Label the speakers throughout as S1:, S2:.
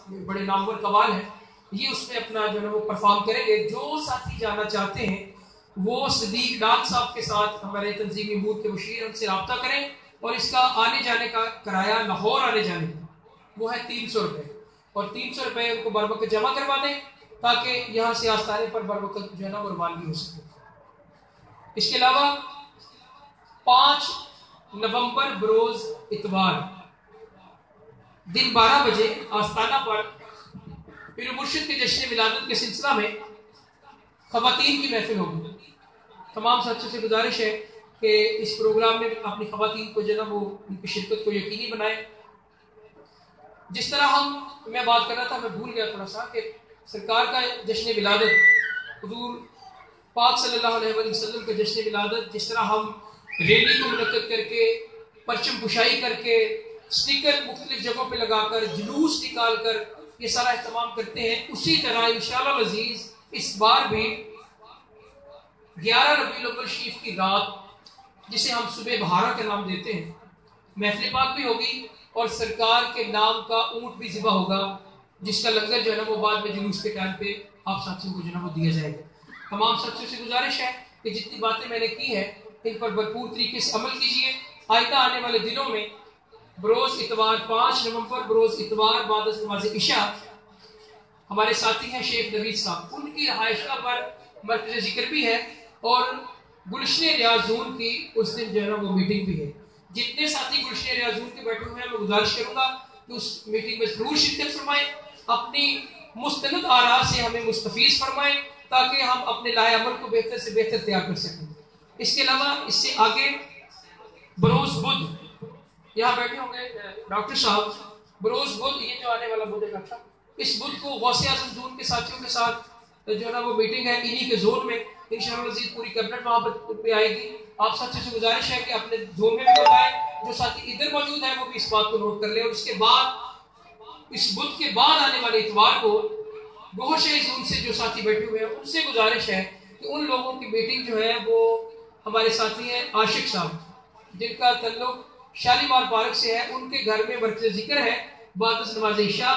S1: बड़े नामवर कवाल हैं, ये उसमें अपना जो है वो परफॉर्म करेंगे। जो साथी जाना चाहते हैं वो सदीक डाक साहब के साथ, हमारे तंजीमी मूद के मुशीर, उनसे रब्ता करें। और इसका आने जाने का किराया, लाहौर आने जाने का, वो है 300 रुपये, और 300 रुपये उनको बर वक्त जमा करवा दें ताकि यहाँ से आस्थाने पर बर वक्त जो है ना वो रवानगी हो सके। इसके अलावा 5 नवंबर बरोज इतवार दिन 12 बजे आस्थाना पर पीर मुर्शिद के जश्न विलादत के सिलसिला में खवातीन की महफिल होगी। तमाम साथियों से गुजारिश है कि इस प्रोग्राम में अपनी खवातीन को जो है वो उनकी शिरकत को यकीनी बनाए। जिस तरह मैं बात कर रहा था, मैं भूल गया थोड़ा सा कि सरकार का जश्न विलादत, हुजूर पाक सल्लल्लाहु अलैहि वसल्लम के जश्न विलादत, जिस तरह हम रैली को मुनक्किद करके, परचम पुशाई करके, स्टिकर मुख्तलिफ जगहों पे लगाकर, जुलूस निकाल कर ये सारा एहतमाम करते हैं, उसी तरह इंशाअल्लाह अज़ीज़ इस बार भी 11 रबीउल अव्वल शरीफ की रात, जिसे हम सुबह बहारा का नाम देते हैं, महफिल पाक भी होगी और सरकार के नाम का ऊंट भी ज़िबा होगा, जिसका लंगर जो है ना वो बाद में जुलूस के टाइम पे आप साथियों को जो है ना वो दिया जाएगा। तमाम साथियों से गुजारिश है कि जितनी बातें मैंने की है इन पर भरपूर तरीके से अमल कीजिए। आइंदा आने वाले दिनों में बरोज इतवार 5 नवंबर बरोज इतवार बाद नमाज इशा हमारे साथी हैं शेख नवीद साहब, उनकी रहायशगाह पर मरकज़ जिक्र भी है और गुलशन रियाजून की उस दिन जो है ना वो मीटिंग भी है। जितने साथी गुलशन रियाजून के बैठे हुए हैं, मैं गुजारिश करूंगा कि उस मीटिंग में जरूर शिरकत फरमाएं, अपनी मुस्तनद आरा से हमें मुस्तफीज फरमाएं ताकि हम अपने लाए अमल को बेहतर से बेहतर तैयार कर सकें। इसके अलावा इससे आगे बरोज बुध यहाँ बैठे होंगे डॉक्टर साहब, बरोज बुध, ये जो आने वाला बुध है अच्छा, इस बुध को गौसे आज़म जून के साथियों के साथ जो है ना वो मीटिंग है इन्हीं के जोन में। इंशाअल्लाह अज़ीज़ पूरी कैबिनेट वहाँ पे आएगी। आप साथियों से गुजारिश है कि अपने जोन में भी बताएं, जो साथी इधर मौजूद है वो भी इस बात को नोट कर ले। और इसके बाद इस बुध के बाद आने वाले इतवार को गौसे जोन से जो साथी बैठे हुए हैं उनसे गुजारिश है कि उन लोगों की मीटिंग जो है वो हमारे साथी हैं आशिक साहब, जिनका तल्लुक शालीमार पार्क से है, उनके घर में मरकज़ जिक्र है बाद नमाज इशा,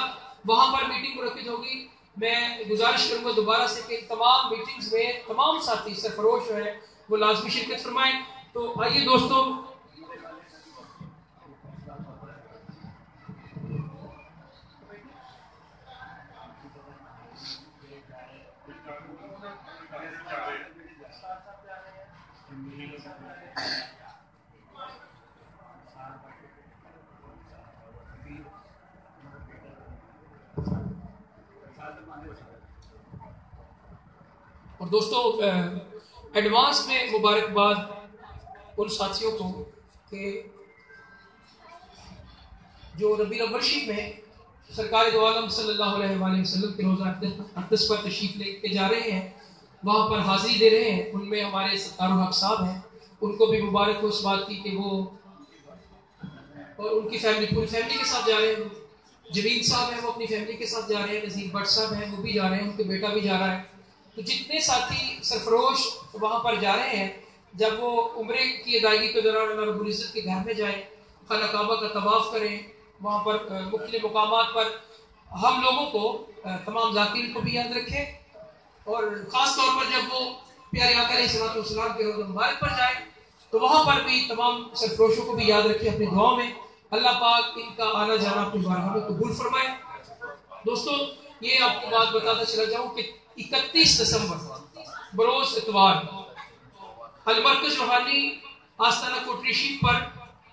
S1: वहां पर मीटिंग मुनक्किद होगी। मैं गुजारिश करूंगा दोबारा से कि तमाम मीटिंग्स में तमाम साथी सरफरोश जो है वो लाजमी शिरकत फरमाएं। तो आइए दोस्तों, और दोस्तों एडवांस में मुबारकबाद उन साथियों को कि जो रबीउल अव्वल शरीफ में सरकार दो आलम सल्लल्लाहु अलैहि वसल्लम के रोज़ा अक़दस पर तशरीफ लेके जा रहे हैं, वहाँ पर हाजिरी दे रहे हैं। उनमें हमारे सत्तारुल हक साहब हैं, उनको भी मुबारक हो इस बात की कि वो और उनकी फैमिली, पूरी फैमिली के साथ जा रहे हैं। जमीन साहब हैं वो अपनी फैमिली के साथ जा रहे हैं, नज़ीर भट्ट साहब हैं वो भी जा रहे हैं, उनके बेटा भी जा रहा है। तो जितने साथी सरफरोश वहाँ पर जा रहे हैं, जब वो उम्रे की अदायगी के दौरान अल्लाह रब्बुल इज़्ज़त के घर में जाएं, खाना काबा का तवाफ़ करें, वहाँ पर मुख्तलिफ मुकामात पर हम लोगों को तमाम ज़ाकिरीन को भी याद रखें और ख़ास तौर पर जब वो प्यारे आका अलैहिस्सलाम के रोज़ा मुबारक पर जाए तो वहाँ पर भी तमाम सरफरोशों को भी याद रखें अपनी दुआओं में। अल्लाह पाक इनका आना जाना अपनी बारगाह में कबूल फरमाए। दोस्तों, ये आपको बात बताता चला जाऊँ कि 31 दिसंबर बरोज इतवार अल-मरकज़ रूहानी आस्ताना कोटरी शरीफ पर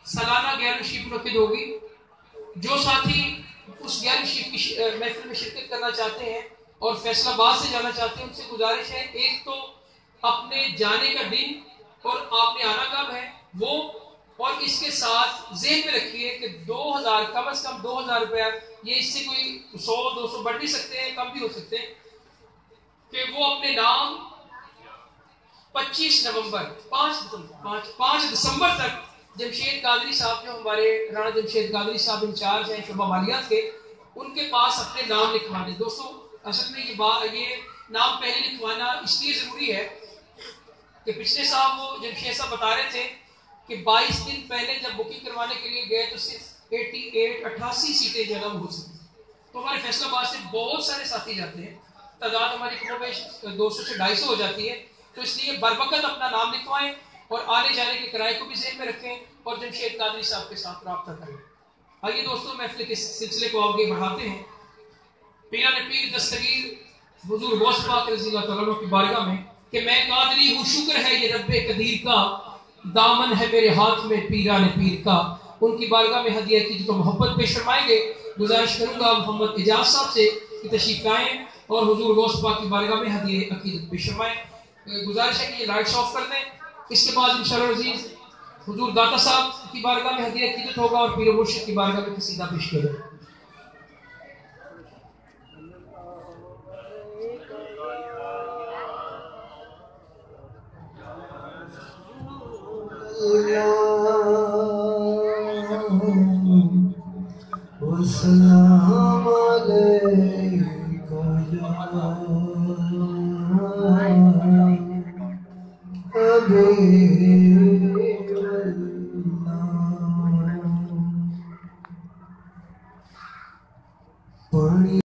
S1: सालाना ज्ञान शरीफ मुनक्किद होगी। जो साथी उस ज्ञान शरीफ की महफिल में शिरकत करना चाहते हैं और फैसलाबाद से जाना चाहते हैं, उनसे गुजारिश है एक तो अपने जाने का दिन और आपने आना कब है वो, और इसके साथ ज़हन में रखिए कि 2000 कम से कम 2000 रुपया, ये इससे कोई 100-200 बढ़ भी सकते हैं, कम भी हो सकते हैं, कि वो अपने नाम 25 नवंबर 5 दिसंबर तक जमशेद कादरी साहब, जो हमारे राणा जमशेद कादरी साहब इंचार्ज हैं शुबा मालियात के, उनके पास अपने नाम लिखवाने। दोस्तों, असल में ये नाम पहले लिखवाना इसलिए ज़रूरी है कि पिछले साहब वो जमशेद साहब बता रहे थे कि 22 दिन पहले जब बुकिंग करवाने के लिए गए तो सिर्फ 88 सीटें जगह हो सकी। तो तो हमारे फैसलाबाद से बहुत सारे साथी जाते हैं, तादाद हमारी कमोबेश 200 से 250 हो जाती है। तो इसलिए बरवकत अपना नाम लिखवाएं और आने जाने के किराए को भी ज़हन में रखें और जमशेद कादरी साहब के साथ रब्ता करें। आइए दोस्तों, महफिल के सिलसिले को आगे बढ़ाते हैं। पीरान पीर दस्तगीर हुजूर गौस पाक रज़ी अल्लाह तआला की बारगाह में कि मैं कादरी हूँ, शुक्र है ये रब्बे कदीर का, दामन है मेरे हाथ में पीरान पीर का। उनकी बारगाह में हदिया की तो मोहब्बत पेश फरमाएंगे। गुजारिश करूंगा मोहम्मद एजाज साहब से कि तशरीफ लाएं और हुजूर गौस पाक की बारगाह में हदिया अकीदत पेश फरमाएं। गुजारिश है कि ये लाइट्स ऑफ कर दें। इसके बाद इंशाअल्लाह अज़ीज़ हुजूर दाता साहब की बारगाह में हदिया अकीदत होगा और पीर मुर्शिद की बारगाह में कसीदा पेश करें।
S2: अस्सलाम अलैका या हबीब अल्लाह।